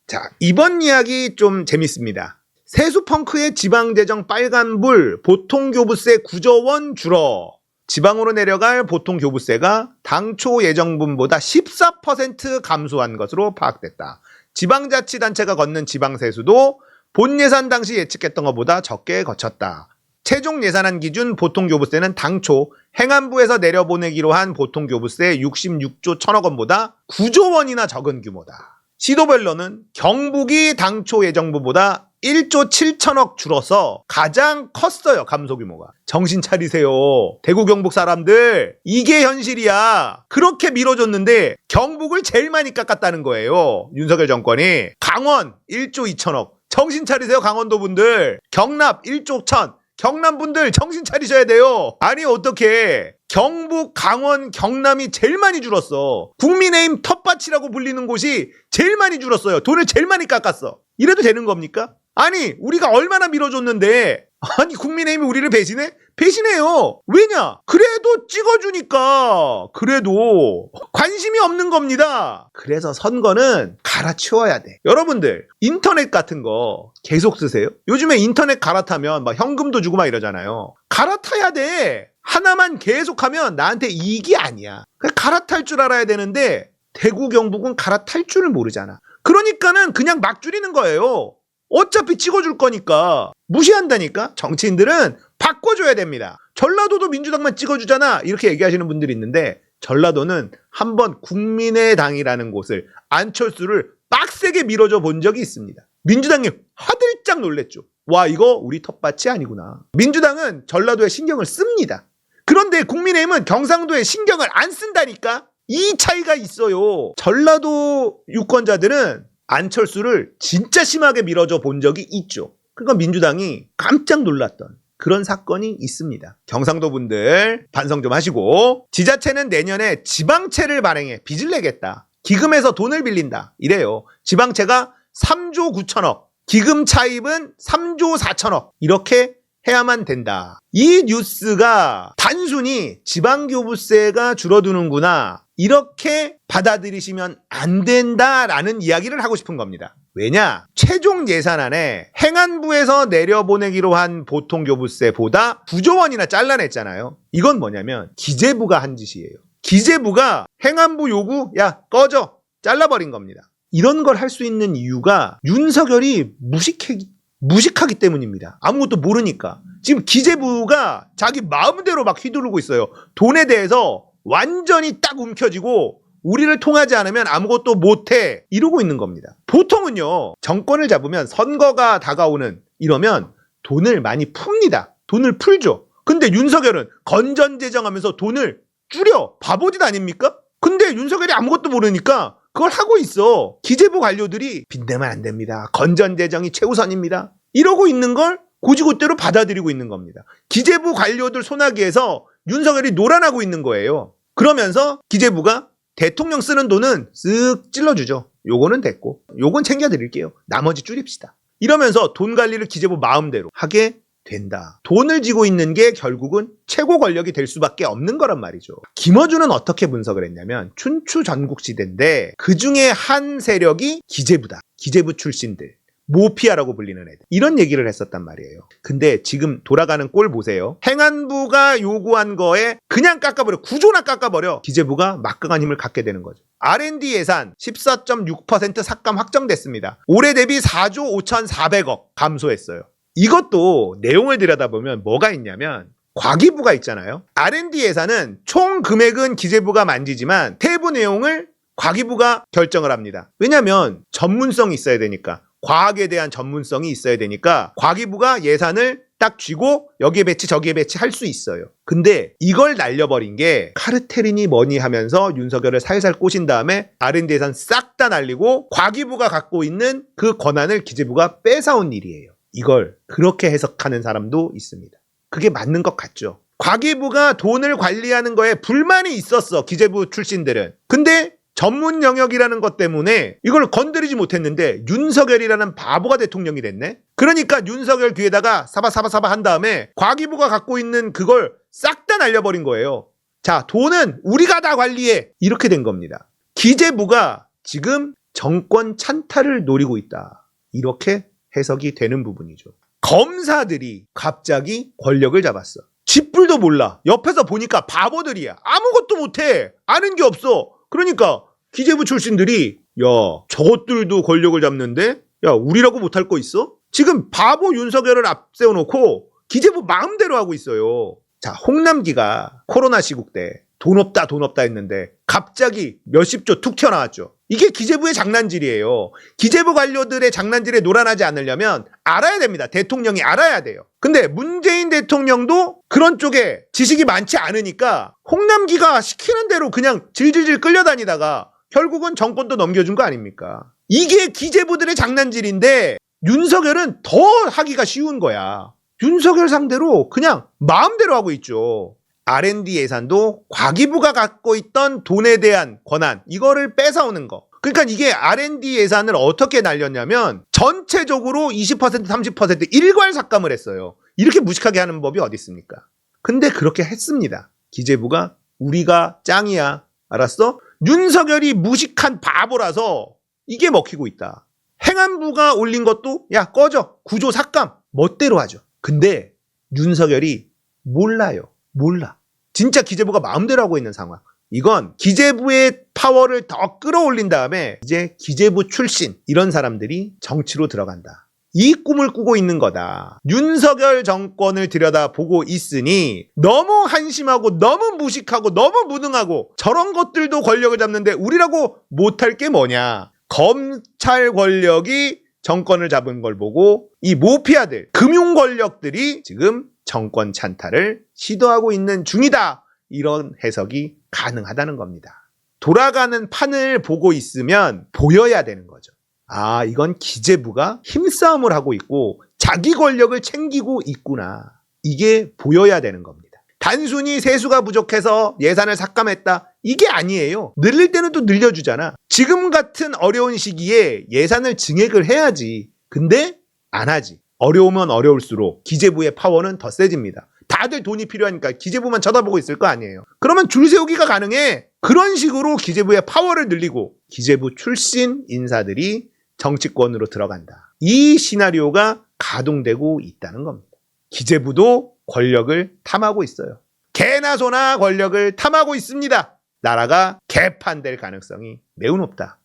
자, 이번 이야기 좀 재밌습니다. 세수펑크의 지방재정 빨간불, 보통교부세 9조 원 줄어. 지방으로 내려갈 보통교부세가 당초 예정분보다 14% 감소한 것으로 파악됐다. 지방자치단체가 걷는 지방세수도 본 예산 당시 예측했던 것보다 적게 거쳤다. 최종 예산안 기준 보통교부세는 당초 행안부에서 내려보내기로 한 보통교부세 66조 1천억 원보다 9조 원이나 적은 규모다. 시도별로는 경북이 당초 예정분보다 1조 7천억 줄어서 가장 컸어요. 감소 규모가. 정신 차리세요. 대구 경북 사람들, 이게 현실이야. 그렇게 밀어줬는데 경북을 제일 많이 깎았다는 거예요. 윤석열 정권이. 강원 1조 2천억. 정신 차리세요. 강원도 분들. 경남 1조 1천. 경남 분들 정신 차리셔야 돼요. 아니 어떻게 경북, 강원, 경남이 제일 많이 줄었어. 국민의힘 텃밭이라고 불리는 곳이 제일 많이 줄었어요. 돈을 제일 많이 깎았어. 이래도 되는 겁니까? 아니 우리가 얼마나 밀어줬는데 아니 국민의힘이 우리를 배신해? 배신해요. 왜냐? 그래도 찍어주니까. 그래도 관심이 없는 겁니다. 그래서 선거는 갈아치워야 돼. 여러분들 인터넷 같은 거 계속 쓰세요? 요즘에 인터넷 갈아타면 막 현금도 주고 막 이러잖아요. 갈아타야 돼. 하나만 계속하면 나한테 이익이 아니야. 갈아탈 줄 알아야 되는데 대구 경북은 갈아탈 줄을 모르잖아. 그러니까는 그냥 막 줄이는 거예요. 어차피 찍어줄 거니까. 무시한다니까. 정치인들은 바꿔줘야 됩니다. 전라도도 민주당만 찍어주잖아 이렇게 얘기하시는 분들이 있는데 전라도는 한번 국민의당이라는 곳을 안철수를 빡세게 밀어줘 본 적이 있습니다. 민주당이 화들짝 놀랬죠. 와 이거 우리 텃밭이 아니구나. 민주당은 전라도에 신경을 씁니다. 그런데 국민의힘은 경상도에 신경을 안 쓴다니까. 이 차이가 있어요. 전라도 유권자들은 안철수를 진짜 심하게 밀어줘 본 적이 있죠. 그러니까 민주당이 깜짝 놀랐던 그런 사건이 있습니다. 경상도 분들 반성 좀 하시고. 지자체는 내년에 지방채를 발행해 빚을 내겠다. 기금에서 돈을 빌린다. 이래요. 지방채가 3조 9천억, 기금 차입은 3조 4천억 이렇게 해야만 된다. 이 뉴스가 단순히 지방교부세가 줄어드는구나 이렇게 받아들이시면 안 된다라는 이야기를 하고 싶은 겁니다. 왜냐? 최종 예산안에 행안부에서 내려보내기로 한 보통교부세보다 9조 원이나 잘라냈잖아요. 이건 뭐냐면 기재부가 한 짓이에요. 기재부가 행안부 요구 야 꺼져 잘라버린 겁니다. 이런 걸 할 수 있는 이유가 윤석열이 무식하기 때문입니다. 아무것도 모르니까. 지금 기재부가 자기 마음대로 막 휘두르고 있어요. 돈에 대해서 완전히 딱 움켜쥐고 우리를 통하지 않으면 아무것도 못해 이러고 있는 겁니다. 보통은요 정권을 잡으면 선거가 다가오는 이러면 돈을 많이 풉니다. 돈을 풀죠. 근데 윤석열은 건전재정하면서 돈을 줄여. 바보짓 아닙니까? 근데 윤석열이 아무것도 모르니까 그걸 하고 있어. 기재부 관료들이 빚내면 안 됩니다. 건전재정이 최우선입니다. 이러고 있는 걸 고지고대로 받아들이고 있는 겁니다. 기재부 관료들 손아귀에서 윤석열이 놀아나고 있는 거예요. 그러면서 기재부가 대통령 쓰는 돈은 쓱 찔러주죠. 요거는 됐고 요건 챙겨드릴게요. 나머지 줄입시다. 이러면서 돈 관리를 기재부 마음대로 하게 된다. 돈을 쥐고 있는 게 결국은 최고 권력이 될 수밖에 없는 거란 말이죠. 김어준은 어떻게 분석을 했냐면 춘추 전국시대인데 그중에 한 세력이 기재부다. 기재부 출신들. 모피아라고 불리는 애들. 이런 얘기를 했었단 말이에요. 근데 지금 돌아가는 꼴 보세요. 행안부가 요구한 거에 그냥 깎아버려. 9조나 깎아버려. 기재부가 막강한 힘을 갖게 되는 거죠. R&D 예산 14.6% 삭감 확정됐습니다. 올해 대비 4조 5,400억 감소했어요. 이것도 내용을 들여다보면 뭐가 있냐면 과기부가 있잖아요. R&D 예산은 총 금액은 기재부가 만지지만 세부 내용을 과기부가 결정을 합니다. 왜냐하면 전문성이 있어야 되니까. 과학에 대한 전문성이 있어야 되니까 과기부가 예산을 딱 쥐고 여기에 배치 저기에 배치 할 수 있어요. 근데 이걸 날려버린 게 카르텔이니 뭐니 하면서 윤석열을 살살 꼬신 다음에 R&D 예산 싹 다 날리고 과기부가 갖고 있는 그 권한을 기재부가 뺏어온 일이에요. 이걸 그렇게 해석하는 사람도 있습니다. 그게 맞는 것 같죠. 과기부가 돈을 관리하는 거에 불만이 있었어. 기재부 출신들은. 근데 전문 영역이라는 것 때문에 이걸 건드리지 못했는데 윤석열이라는 바보가 대통령이 됐네. 그러니까 윤석열 귀에다가 사바사바사바 한 다음에 과기부가 갖고 있는 그걸 싹 다 날려버린 거예요. 자, 돈은 우리가 다 관리해. 이렇게 된 겁니다. 기재부가 지금 정권 찬탈을 노리고 있다. 이렇게 해석이 되는 부분이죠. 검사들이 갑자기 권력을 잡았어. 쥐뿔도 몰라. 옆에서 보니까 바보들이야. 아무것도 못해. 아는 게 없어. 그러니까 기재부 출신들이 야, 저것들도 권력을 잡는데 야, 우리라고 못할 거 있어? 지금 바보 윤석열을 앞세워놓고 기재부 마음대로 하고 있어요. 자, 홍남기가 코로나 시국 때 돈 없다 했는데 갑자기 몇십조 툭 튀어나왔죠. 이게 기재부의 장난질이에요. 기재부 관료들의 장난질에 놀아나지 않으려면 알아야 됩니다. 대통령이 알아야 돼요. 근데 문재인 대통령도 그런 쪽에 지식이 많지 않으니까 홍남기가 시키는 대로 그냥 질질질 끌려다니다가 결국은 정권도 넘겨준 거 아닙니까? 이게 기재부들의 장난질인데 윤석열은 더 하기가 쉬운 거야. 윤석열 상대로 그냥 마음대로 하고 있죠. R&D 예산도 과기부가 갖고 있던 돈에 대한 권한, 이거를 뺏어오는 거. 그러니까 이게 R&D 예산을 어떻게 날렸냐면 전체적으로 20%, 30% 일괄 삭감을 했어요. 이렇게 무식하게 하는 법이 어디 있습니까? 근데 그렇게 했습니다. 기재부가 우리가 짱이야. 알았어? 윤석열이 무식한 바보라서 이게 먹히고 있다. 행안부가 올린 것도 야 꺼져. 구조 삭감. 멋대로 하죠. 근데 윤석열이 몰라요. 몰라. 진짜 기재부가 마음대로 하고 있는 상황. 이건 기재부의 파워를 더 끌어올린 다음에 이제 기재부 출신 이런 사람들이 정치로 들어간다. 이 꿈을 꾸고 있는 거다. 윤석열 정권을 들여다보고 있으니 너무 한심하고 너무 무식하고 너무 무능하고 저런 것들도 권력을 잡는데 우리라고 못할 게 뭐냐. 검찰 권력이 정권을 잡은 걸 보고 이 모피아들, 금융 권력들이 지금 정권 찬탈을 시도하고 있는 중이다. 이런 해석이 가능하다는 겁니다. 돌아가는 판을 보고 있으면 보여야 되는 거죠. 아, 이건 기재부가 힘싸움을 하고 있고 자기 권력을 챙기고 있구나. 이게 보여야 되는 겁니다. 단순히 세수가 부족해서 예산을 삭감했다. 이게 아니에요. 늘릴 때는 또 늘려주잖아. 지금 같은 어려운 시기에 예산을 증액을 해야지. 근데 안 하지. 어려우면 어려울수록 기재부의 파워는 더 세집니다. 다들 돈이 필요하니까 기재부만 쳐다보고 있을 거 아니에요. 그러면 줄 세우기가 가능해. 그런 식으로 기재부의 파워를 늘리고 기재부 출신 인사들이 정치권으로 들어간다. 이 시나리오가 가동되고 있다는 겁니다. 기재부도 권력을 탐하고 있어요. 개나 소나 권력을 탐하고 있습니다. 나라가 개판될 가능성이 매우 높다.